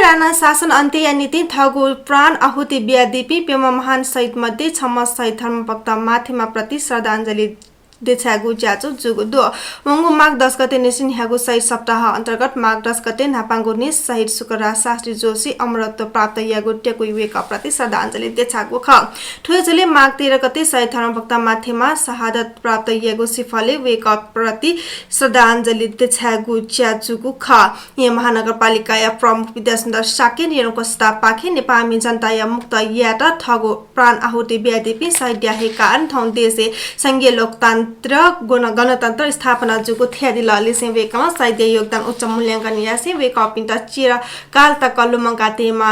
राणा शासन अन्त्य या नीति थगु प्राण आहुति बियादीपी पेमा महान शहीद मध्ये छम्म शहीद धर्मभक्त माथिमा प्रति श्रद्धाञ्जली देछागु ज्याचो जुगु दो मंगु माघ 10 गते निसिन ह्यागु शहीद सप्ताह अन्तर्गत माघ 10 गते नापाङ्गु निस शहीद सुकराज शास्त्री जोशी अमरत्व प्राप्त यागु टेकु युवेका प्रति श्रद्धाञ्जली देछागु ख ठुएजले माघ 13 गते शहीद धर्मभक्त माथिमा शहादत प्राप्त यागु सिफले वेका प्रति श्रद्धाञ्जली देछागु ज्याजुगु ख य महानगरपालिका या प्रमुख विद्यासुन्दर साकेन यनको स्टाफ पाखे नेपाली जनता या मुक्त याटा थगु प्राण आहुति ब्यादीपी शहीद याहे कारण थौ देशे संघीय लोकतान्त्रिक गणतन्त्र स्थापना जुगु थ्यादि ललिसे वेकमा साहित्य योगदान उच्च मूल्याङ्कन यासे वेक अपिन्त चिर काल तक लुमंगा तेमा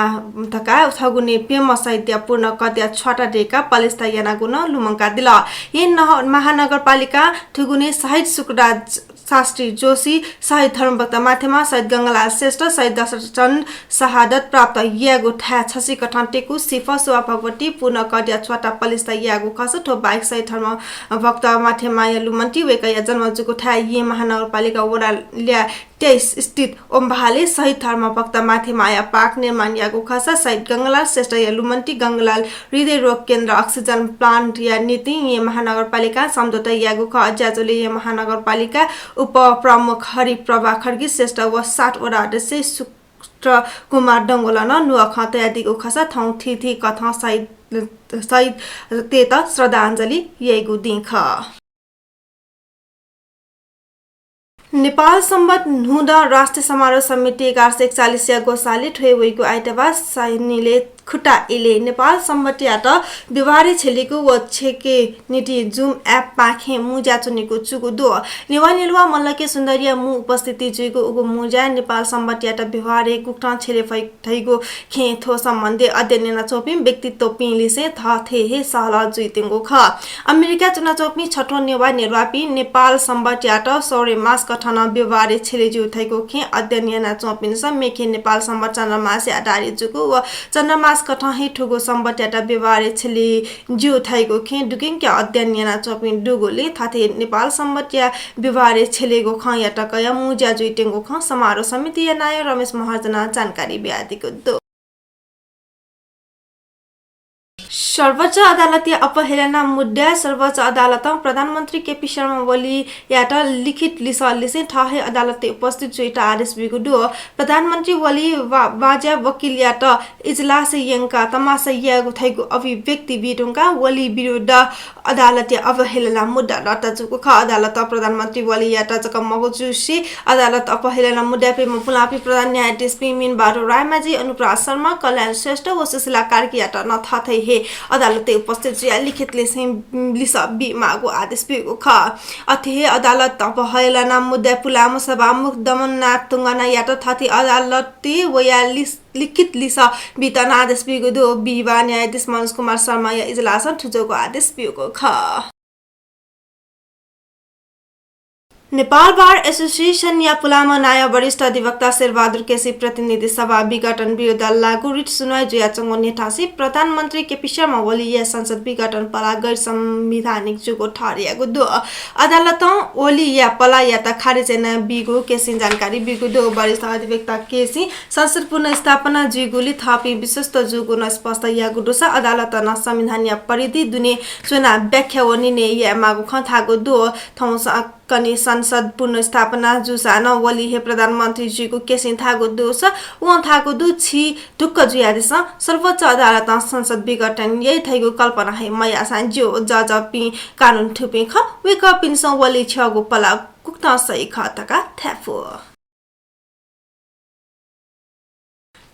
थका थगुने पेम साहित्य पूर्ण कद्या छटा डेका पलेस्ता याना गुण लुमंगा दिल ये महानगरपालिका ठुगुने शहीद सुकराज शास्त्री जोशी शहीद धर्मभक्त माथेमा शहीद गंगालाल श्रेष्ठ शहीद दशरथ शहादत प्राप्त यागु ठा छसी कठन टेकु सिफा सोवा भगवती पूर्ण कड्या छटा पलिस्ता यागु खस ठो बाइक शहीद धर्मभक्त माथेमा लुमन्टी वेका जन्म जुगु ठा ये महानगरपालिका वडा ल्या 23 स्थित ओम्बाले शहीद धर्मभक्त माथेमाया पार्क निर्माण यागु खस शहीद गंगालाल श्रेष्ठ या लुमन्टी गंगालाल हृदय रोग केन्द्र अक्सिजन प्लान्ट या नीति ये महानगरपालिका सम्झौता यागु ख ज्याजोले ये महानगरपालिका उप प्रमुख हरि प्रभा खड्गी श्रेष्ठ व 60 वडा अध्यक्ष सुत्र कुमार डंगोला नुवा खत आदिको खसा थौ थि कथा शहीद तेता श्रद्धाञ्जली येगु दिख नेपाल सम्बत हुँदा राष्ट्रिय समारोह समिति 1141 या गोसाले ठोयवेको आइतबार सैनिले खुट्टा इले नेपाल सम्बटियाट व्यवहारिक छेलेको व छेके नीति जुम एप पाखे मुजा चुनेको चुगु दो नेवानिलवा मल्लके सुन्दरिया मु उपस्थिति जुइको उगु मुजा नेपाल सम्बटियाट व्यवहारिक कुक्टा छेले थैगो खे थो सम्बन्धी अध्ययन न चोपि व्यक्तित्व पिलिसे थ थे हे साला जुइतेंगो ख अमेरिका चुना चोपि छठो नेवा निर्वापी नेपाल सम्बटियाट सौरे मास कठन व्यवहारिक छेले जु थैगो खे अध्ययन न चोपिन स मेखे नेपाल सम्बट चन्द्रमासे आधारित जुगु व चन्द्रमा कठही ठुगो सम्बट्याटा व्यवहार छेली ज्यू थाइगो खे दुकिङ के अध्ययन याना चपिन दुगोले थाथे नेपाल सम्बट्या व्यवहार छेलेगो ख या टकया मुजा जुइटेंगो ख समारोह समिति या नाय रमेश महर्जना जानकारी ब्यादिको दो सर्वोच्च अदालत अपहेलना मुद्दा सर्वोच्च अदालत प्रधानमन्त्री केपी शर्मा ओली यात लिखित लिसे ठहे अदालत उपस्थित जोइटा आदेश बिगुडो प्रधानमन्त्री ओली वाजा वकिल यात इजलास यंका तमासा यागु थैगु अभिव्यक्ति बिटुङका ओली विरुद्ध अदालत अपहेलना मुद्दा लटाजुको ख अदालत प्रधानमन्त्री ओली यात जक मगजुसी अदालत अपहेलना मुद्दा पे पुलापी प्रधान न्यायाधीश पिमिन बारो रायमाझी अनुप्रास शर्मा कल्याण श्रेष्ठ व सुशीला कार्की यात नथाथै हे अदालते उपस्थित जिया लिखित लिसा बिमागु आदेश बिगु ख अथे अदालत अपहेलना मुद्दा पुलाम सभामुख दमननाथ तुंगना यात थाथी अदालते वया लिखित लिसा बितना आदेश बिगु दो बिवा न्यायाधीश मनोज कुमार शर्मा या इजलास ठुजोको आदेश बिगु ख नेपाल बार एसोसिएसन या पुलामा नाय वरिष्ठ अधिवक्ता शेरबहादुर केसी प्रतिनिधि सभा विघटन विरुद्ध लागू रिट सुनवाई जुयाचंगो नेठासी प्रधानमन्त्री केपी शर्मा ओली या संसद विघटन पला गैर संवैधानिक जुगो ठहरियागो दो अदालत ओली या पला या त खारिज न बिगो केसी जानकारी बिगो दो वरिष्ठ अधिवक्ता केसी संसद पुनर्स्थापना जुगोली थापी विशिष्ट जुगो न स्पष्ट या गुडोसा अदालत न संविधान या परिधि दुने चुना व्याख्या वनि ने या मागो खथागो दो थौस कनी संसद पुनर्स्थापना जुसान वली हे प्रधानमन्त्री जीको केसिन थागो दोस उ थागो दु छि ढुक्क जुयादिस सर्वोच्च अदालत संसद विघटन यही थैगो कल्पना है मया सांजो जज पि कानुन ठुपे ख वेक पिनस वली छगो पला कुक्ता सही खतका थ्याफो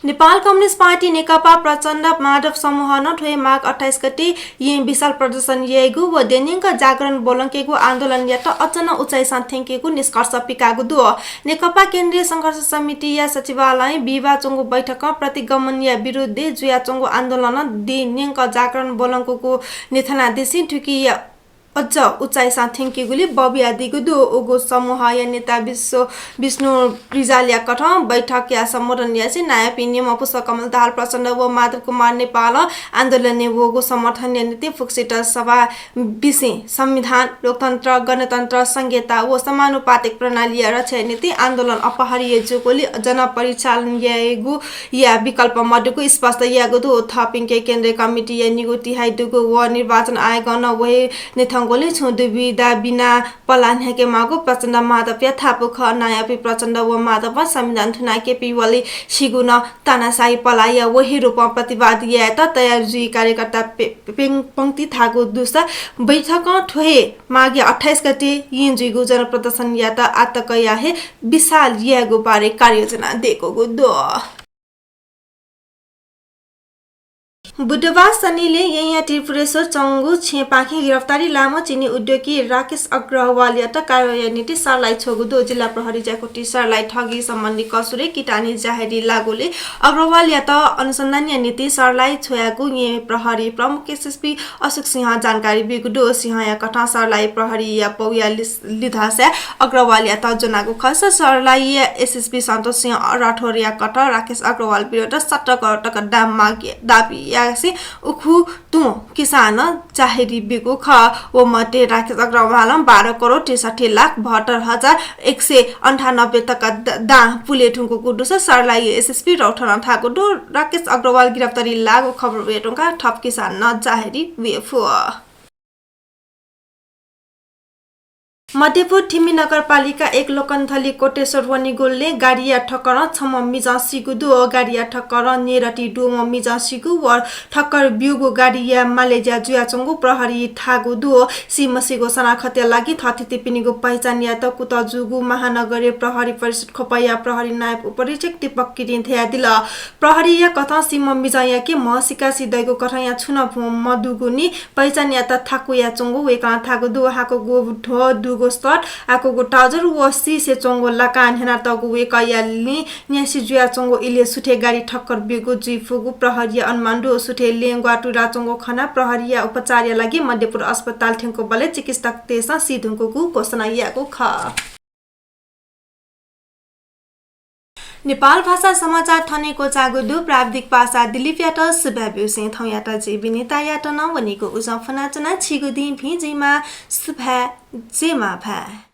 नेपाल कम्युनिस्ट पार्टी नेकपा प्रचण्ड माधव समूह नठोय माघ 28 गते ये विशाल प्रदर्शन येगु व दैनिक जागरण बोलंकेगु आन्दोलन यात अचन उचाइ साथेंकेगु निष्कर्ष पिकागु दो नेकपा केन्द्रीय संघर्ष समिति या सचिवालय बिवा चंगु बैठक प्रतिगमन या विरुद्ध जुया चंगु आन्दोलन दैनिक जागरण बोलंको निथना देशी ठुकी या अझ उचाइ साथिङ केगुली बबिया दिगुदु ओगो समूह या नेता विष्णु रिजाल या कठ बैठक या सम्बोधन या से नयाँ पिनियम पुष्प कमल दाहाल प्रचण्ड व माधव कुमार नेपाल आन्दोलन वोगो समर्थन या नीति फुक्सिट सभा विषय संविधान लोकतन्त्र गणतन्त्र संहिता व समानुपातिक प्रणाली या रक्षा नीति आन्दोलन अपहारिय जोकोली जनपरिचालन यागु या विकल्प मध्यको स्पष्ट यागु दु थपिङ के केन्द्रीय कमिटी या निगो तिहाई दुगो व निर्वाचन आयोग न वहे नेथंगोले छु दुविधा बिना पलान हेके मागो प्रचण्ड माधव या थापु ख नयाँ पि प्रचण्ड व माधव संविधान थुना के पिवली सिगुन तानासाई पलाय वही रूपमा प्रतिवाद या त तयार जुई कार्यकर्ता पंक्ति थागो दुसा बैठक ठोहे मागे 28 गते यिन जुइगु जनप्रदर्शन या त आतक या हे विशाल यागो बारे कार्ययोजना दिएको गो दो बुधबार शनिले यहाँ त्रिपुरेश्वर चंगु छेपाखी गिरफ्तारी लामो चिनी उद्योगी राकेश अग्रवाल या त कार्यान्वयन नीति सरलाई छोगुदो जिल्ला प्रहरी जाकोटी सरलाई ठगी सम्बन्धी कसुरे किटानी जाहेरी लागोले अग्रवाल या त अनुसन्धान या नीति सरलाई छोयागु ये प्रहरी प्रमुख एसएसपी अशोक सिंह जानकारी बिगुदो सिंह या कथा सरलाई प्रहरी या पौया लिधासे अग्रवाल या त जनागु खस सरलाई या एसएसपी सन्तोष सिंह राठौर या कथा राकेश अग्रवाल विरुद्ध 17 करोड टका दाम मागे दाबी या उखु तु किसान चाहेरी बिगु ख ओ मते राकेश अग्रवाल 12 करोड 63 लाख 72,198 टका दा पुले ठुको कुडुस सरलाई एसएसपी रौठन थाको दो राकेश अग्रवाल गिरफ्तारी लागो खबर वेटोका ठप किसान न चाहेरी वेफु मध्यपुर ठिमी नगरपालिका 1 लोकन्थली कोटेश्वर वनिगोलले गाडिया ठक्कर छम मिजा सिगुदु गाडिया ठक्कर नेरटी डु मिजा सिगु व ठक्कर बिउगु गाडिया मालेजिया जुयाचंगु प्रहरी थागु दु सिमसिगो सनाखत्या लागि थथिति पिनिगु पहिचान या त कुत जुगु महानगरीय प्रहरी परिषद खोपया प्रहरी नायब उपरीक्षक दीपक किरिन थ्या दिल प्रहरी या कथा सिम मिजा या के महसिका सिदैगु कथा या छुन मदुगुनी पहिचान या त थाकु या चंगु वेका थागु दु हाको गो ढो दुगो स्टट आको गो टाजर व सी से चंगो लकान हेना तगु वेका यालनी न्यासी जुया चंगो इले सुठे गाडी ठक्कर बिगु जिफुगु प्रहरी अनुमानडु सुठे लेंगवा टुरा चंगो खना प्रहरी उपचार लागि मध्यपुर अस्पताल ठेंको बले चिकित्सक तेसा सिधुको घोषणा याको ख नेपाल भाषा समाचार थनेको चागुदु प्राविधिक भाषा दिलीप यात सुभाब्यु सिंह थौ यात जेबिनिता यात न वनेको उजफना चना छिगुदि भिजिमा सुभा जेमा भा